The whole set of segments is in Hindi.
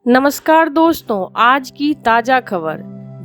नमस्कार दोस्तों, आज की ताजा खबर।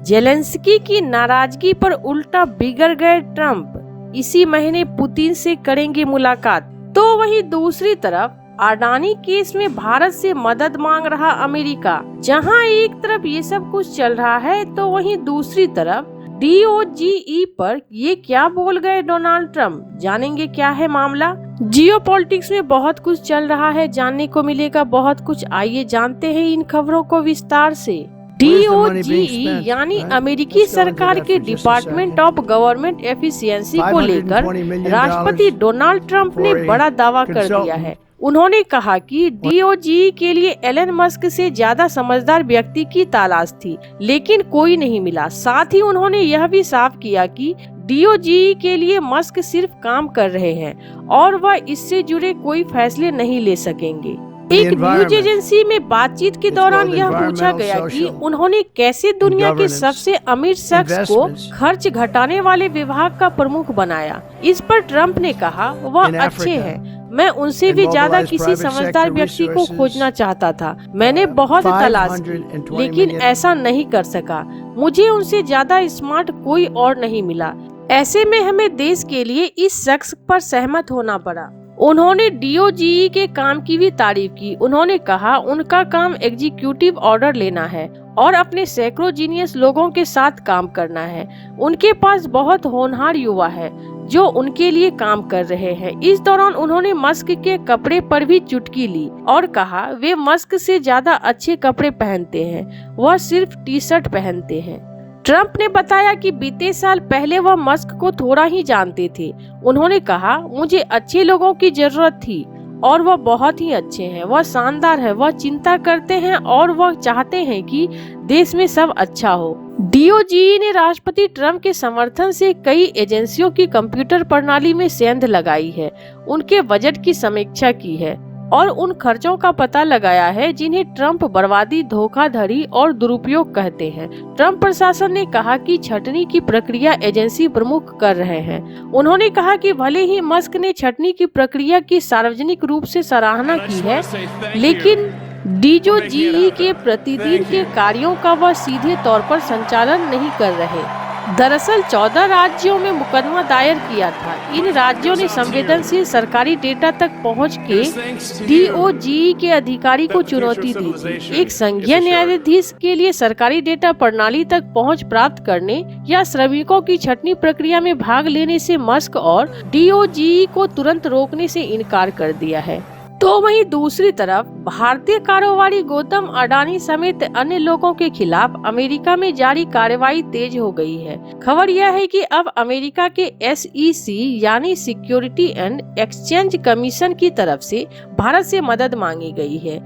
जेलेंस्की की नाराजगी पर उल्टा बिगड़ गए ट्रंप, इसी महीने पुतिन से करेंगे मुलाकात। तो वहीं दूसरी तरफ अडानी केस में भारत से मदद मांग रहा अमेरिका। जहां एक तरफ ये सब कुछ चल रहा है तो वहीं दूसरी तरफ DOGE पर ये क्या बोल गए डोनाल्ड ट्रंप। जानेंगे क्या है मामला। जियोपॉलिटिक्स में बहुत कुछ चल रहा है, जानने को मिलेगा बहुत कुछ। आइए जानते हैं इन खबरों को विस्तार से। DOGE यानी अमेरिकी सरकार के डिपार्टमेंट ऑफ गवर्नमेंट एफिशिएंसी को लेकर राष्ट्रपति डोनाल्ड ट्रंप ने बड़ा दावा कर दिया है। उन्होंने कहा कि DOGE के लिए एलन मस्क से ज्यादा समझदार व्यक्ति की तलाश थी, लेकिन कोई नहीं मिला। साथ ही उन्होंने यह भी साफ किया कि DOGE के लिए मस्क सिर्फ काम कर रहे हैं और वह इससे जुड़े कोई फैसले नहीं ले सकेंगे। एक न्यूज एजेंसी में बातचीत के दौरान यह पूछा गया कि उन्होंने कैसे दुनिया के सबसे अमीर शख्स को खर्च घटाने वाले विभाग का प्रमुख बनाया। इस पर ट्रंप ने कहा, वह अच्छे हैं, मैं उनसे भी ज्यादा किसी समझदार व्यक्ति को खोजना चाहता था। मैंने बहुत तलाश की, लेकिन ऐसा नहीं कर सका। मुझे उनसे ज्यादा स्मार्ट कोई और नहीं मिला। ऐसे में हमें देश के लिए इस शख्स पर सहमत होना पड़ा। उन्होंने DOGE के काम की भी तारीफ की। उन्होंने कहा, उनका काम एग्जीक्यूटिव ऑर्डर लेना है और अपने सैकड़ों जीनियस लोगों के साथ काम करना है। उनके पास बहुत होनहार युवा है जो उनके लिए काम कर रहे हैं। इस दौरान उन्होंने मस्क के कपड़े पर भी चुटकी ली और कहा, वे मस्क से ज्यादा अच्छे कपड़े पहनते हैं, वह सिर्फ टी-शर्ट पहनते हैं। ट्रंप ने बताया कि बीते साल पहले वह मस्क को थोड़ा ही जानते थे। उन्होंने कहा, मुझे अच्छे लोगों की जरूरत थी और वह बहुत ही अच्छे हैं, वह शानदार है, वह चिंता करते हैं और वह चाहते हैं कि देश में सब अच्छा हो। DOGE ने राष्ट्रपति ट्रंप के समर्थन से कई एजेंसियों की कंप्यूटर प्रणाली में सेंध लगाई है, उनके बजट की समीक्षा की है और उन खर्चों का पता लगाया है जिन्हें ट्रंप बर्बादी, धोखाधड़ी और दुरुपयोग कहते हैं। ट्रंप प्रशासन ने कहा कि छटनी की प्रक्रिया एजेंसी प्रमुख कर रहे हैं। उन्होंने कहा कि भले ही मस्क ने छटनी की प्रक्रिया की सार्वजनिक रूप से सराहना की है, लेकिन DOGE के प्रतिदिन के कार्यों का वह सीधे तौर पर संचालन नहीं कर रहे। दरअसल 14 राज्यों में मुकदमा दायर किया था। इन राज्यों ने संवेदनशील सरकारी डेटा तक पहुंच के DOGE के अधिकारी को चुनौती दी थी। एक संघीय न्यायाधीश के लिए सरकारी डेटा प्रणाली तक पहुंच प्राप्त करने या श्रमिकों की छटनी प्रक्रिया में भाग लेने से मस्क और DOGE को तुरंत रोकने से इनकार कर दिया है। तो वहीं दूसरी तरफ भारतीय कारोबारी गौतम अडानी समेत अन्य लोगों के खिलाफ अमेरिका में जारी कार्रवाई तेज हो गई है। खबर यह है कि अब अमेरिका के SEC यानी सिक्योरिटी एंड एक्सचेंज कमीशन की तरफ से भारत से मदद मांगी गई है।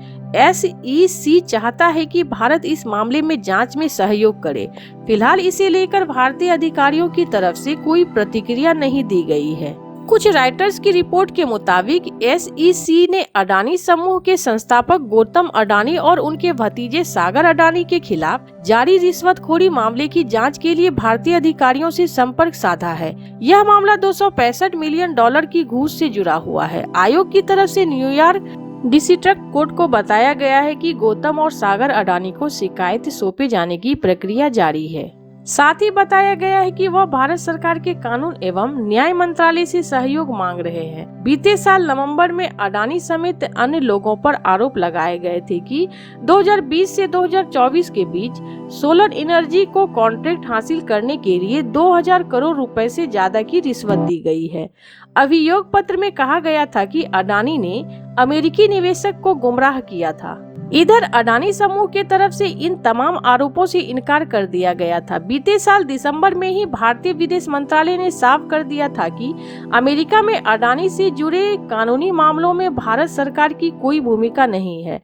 SEC चाहता है कि भारत इस मामले में जांच में सहयोग करे। फिलहाल इसे लेकर भारतीय अधिकारियों की तरफ से कोई प्रतिक्रिया नहीं दी गई है। कुछ राइटर्स की रिपोर्ट के मुताबिक SEC ने अडानी समूह के संस्थापक गौतम अडानी और उनके भतीजे सागर अडानी के खिलाफ जारी रिश्वतखोरी मामले की जांच के लिए भारतीय अधिकारियों से संपर्क साधा है। यह मामला $265 मिलियन की घूस से जुड़ा हुआ है। आयोग की तरफ से न्यूयॉर्क डिस्ट्रिक्ट कोर्ट को बताया गया है कि गौतम और सागर अडानी को शिकायत सौंपे जाने की प्रक्रिया जारी है। साथ ही बताया गया है कि वह भारत सरकार के कानून एवं न्याय मंत्रालय से सहयोग मांग रहे हैं। बीते साल नवंबर में अडानी समेत अन्य लोगों पर आरोप लगाए गए थे कि 2020 से 2024 के बीच सोलर एनर्जी को कॉन्ट्रैक्ट हासिल करने के लिए 2000 करोड़ रुपए से ज्यादा की रिश्वत दी गई है। अभियोग पत्र में कहा गया था कि अडानी ने अमेरिकी निवेशक को गुमराह किया था। इधर अडानी समूह के तरफ से इन तमाम आरोपों से इनकार कर दिया गया था। बीते साल दिसंबर में ही भारतीय विदेश मंत्रालय ने साफ कर दिया था कि अमेरिका में अडानी से जुड़े कानूनी मामलों में भारत सरकार की कोई भूमिका नहीं है।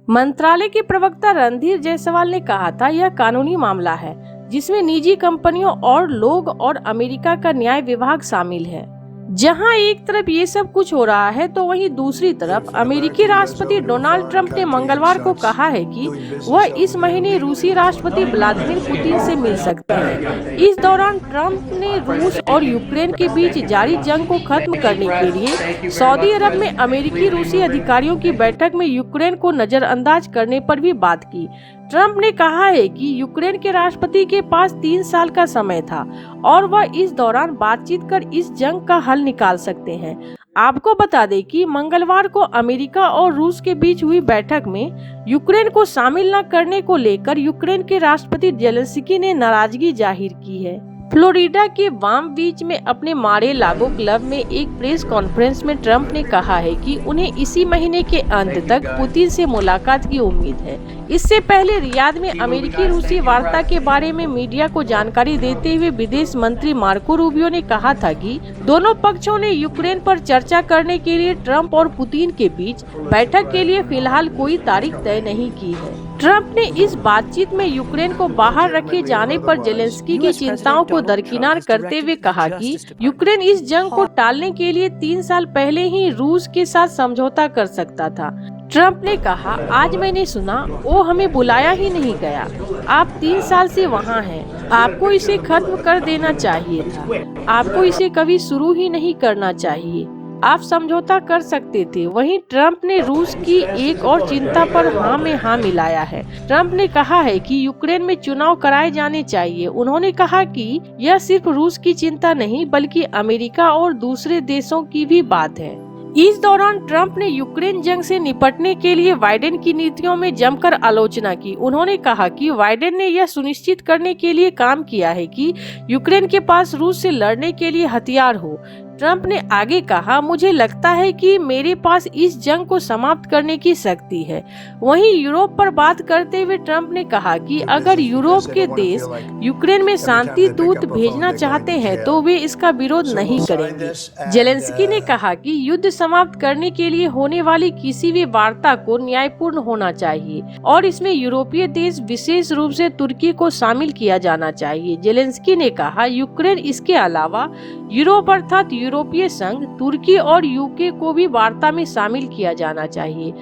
मंत्रालय के प्रवक्ता रणधीर जायसवाल ने कहा था, यह कानूनी मामला है जिसमें निजी कंपनियों और लोग और अमेरिका का न्याय विभाग शामिल है। जहां एक तरफ ये सब कुछ हो रहा है तो वहीं दूसरी तरफ अमेरिकी राष्ट्रपति डोनाल्ड ट्रंप ने मंगलवार को कहा है कि वह इस महीने रूसी राष्ट्रपति व्लादिमीर पुतिन से मिल सकते हैं। इस दौरान ट्रंप ने रूस और यूक्रेन के बीच जारी जंग को खत्म करने के लिए सऊदी अरब में अमेरिकी रूसी अधिकारियों की बैठक में यूक्रेन को नजरअंदाज करने पर भी बात की। ट्रंप ने कहा है कि यूक्रेन के राष्ट्रपति के पास 3 साल का समय था और वह इस दौरान बातचीत कर इस जंग का हल निकाल सकते हैं। आपको बता दें कि मंगलवार को अमेरिका और रूस के बीच हुई बैठक में यूक्रेन को शामिल न करने को लेकर यूक्रेन के राष्ट्रपति जेलेंस्की ने नाराजगी जाहिर की है। फ्लोरिडा के वाम बीच में अपने मारे लागो क्लब में एक प्रेस कॉन्फ्रेंस में ट्रंप ने कहा है कि उन्हें इसी महीने के अंत तक पुतिन से मुलाकात की उम्मीद है। इससे पहले रियाद में अमेरिकी रूसी वार्ता के बारे में मीडिया को जानकारी देते हुए विदेश मंत्री मार्को रूबियो ने कहा था कि दोनों पक्षों ने यूक्रेन पर चर्चा करने के लिए ट्रंप और पुतिन के बीच बैठक के लिए फिलहाल कोई तारीख तय नहीं की है। ट्रंप ने इस बातचीत में यूक्रेन को बाहर रखे जाने पर जेलेंस्की की चिंताओं को दरकिनार करते हुए कहा कि यूक्रेन इस जंग को टालने के लिए 3 साल पहले ही रूस के साथ समझौता कर सकता था। ट्रंप ने कहा, आज मैंने सुना वो हमें बुलाया ही नहीं गया। आप 3 साल से वहाँ हैं। आपको इसे खत्म कर देना चाहिए था। आपको इसे कभी शुरू ही नहीं करना चाहिए। आप समझौता कर सकते थे। वहीं ट्रंप ने रूस की एक और चिंता पर हाँ में हाँ मिलाया है। ट्रंप ने कहा है कि यूक्रेन में चुनाव कराए जाने चाहिए। उन्होंने कहा कि यह सिर्फ रूस की चिंता नहीं बल्कि अमेरिका और दूसरे देशों की भी बात है। इस दौरान ट्रंप ने यूक्रेन जंग से निपटने के लिए बाइडेन की नीतियों में जमकर आलोचना की। उन्होंने कहा कि बाइडेन ने यह सुनिश्चित करने के लिए काम किया है कि यूक्रेन के पास रूस से लड़ने के लिए हथियार हो। ट्रंप ने आगे कहा, मुझे लगता है कि मेरे पास इस जंग को समाप्त करने की शक्ति है। वहीं यूरोप पर बात करते हुए ट्रंप ने कहा कि अगर यूरोप के देश यूक्रेन में शांति दूत भेजना चाहते हैं तो वे इसका विरोध नहीं करेंगे। जेलेंस्की ने कहा कि युद्ध समाप्त करने के लिए होने वाली किसी भी वार्ता को न्यायपूर्ण होना चाहिए और इसमें यूरोपीय देश विशेष रूप से तुर्की को शामिल किया जाना चाहिए। जेलेंस्की ने कहा, यूक्रेन इसके अलावा यूरोप अर्थात यूरोपीय संघ, तुर्की और यूके को भी वार्ता में शामिल किया जाना चाहिए।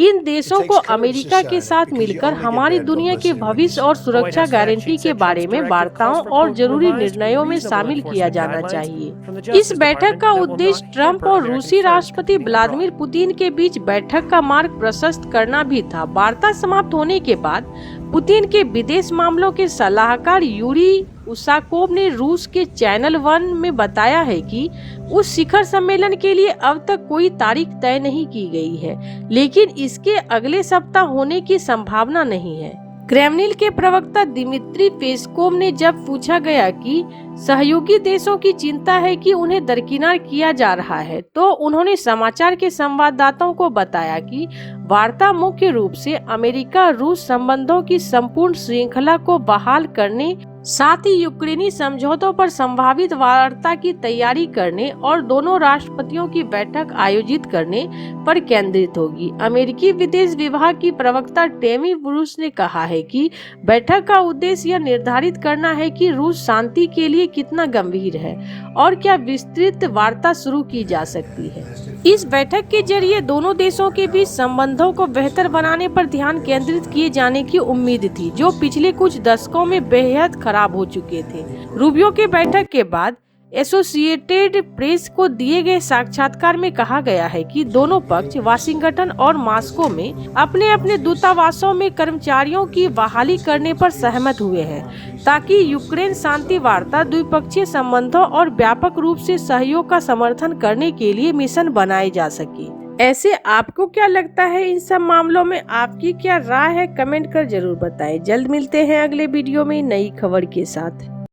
इन देशों को अमेरिका के साथ मिलकर हमारी दुनिया के भविष्य और सुरक्षा गारंटी के बारे में वार्ताओं और जरूरी निर्णयों में शामिल किया जाना चाहिए। इस बैठक का उद्देश्य ट्रंप और रूसी राष्ट्रपति व्लादिमीर पुतिन के बीच बैठक का मार्ग प्रशस्त करना भी था। वार्ता समाप्त होने के बाद पुतिन के विदेश मामलों के सलाहकार यूरी उसाकोव ने रूस के चैनल 1 में बताया है कि उस शिखर सम्मेलन के लिए अब तक कोई तारीख तय नहीं की गई है, लेकिन इसके अगले सप्ताह होने की संभावना नहीं है। क्रेमलिन के प्रवक्ता दिमित्री पेस्कोव ने जब पूछा गया कि सहयोगी देशों की चिंता है कि उन्हें दरकिनार किया जा रहा है, तो उन्होंने समाचार के संवाददाताओं को बताया कि वार्ता मुख्य रूप से अमेरिका रूस संबंधों की संपूर्ण श्रृंखला को बहाल करने, साथ ही यूक्रेनी समझौतों पर संभावित वार्ता की तैयारी करने और दोनों राष्ट्रपतियों की बैठक आयोजित करने पर केंद्रित होगी। अमेरिकी विदेश विभाग की प्रवक्ता टेमी ब्रूस ने कहा है कि बैठक का उद्देश्य यह निर्धारित करना है कि रूस शांति के लिए कितना गंभीर है और क्या विस्तृत वार्ता शुरू की जा सकती है। इस बैठक के जरिए दोनों देशों के बीच संबंधों को बेहतर बनाने पर ध्यान केंद्रित किए जाने की उम्मीद थी, जो पिछले कुछ दशकों में बेहद खराब हो चुके थे। रूबियो के बैठक के बाद एसोसिएटेड प्रेस को दिए गए साक्षात्कार में कहा गया है कि दोनों पक्ष वाशिंगटन और मॉस्को में अपने अपने दूतावासों में कर्मचारियों की बहाली करने पर सहमत हुए हैं, ताकि यूक्रेन शांति वार्ता, द्विपक्षीय संबंधों और व्यापक रूप से सहयोग का समर्थन करने के लिए मिशन बनाए जा सके। ऐसे आपको क्या लगता है इन सब मामलों में? आपकी क्या राय है? कमेंट कर जरूर बताएं। जल्द मिलते हैं अगले वीडियो में नई खबर के साथ।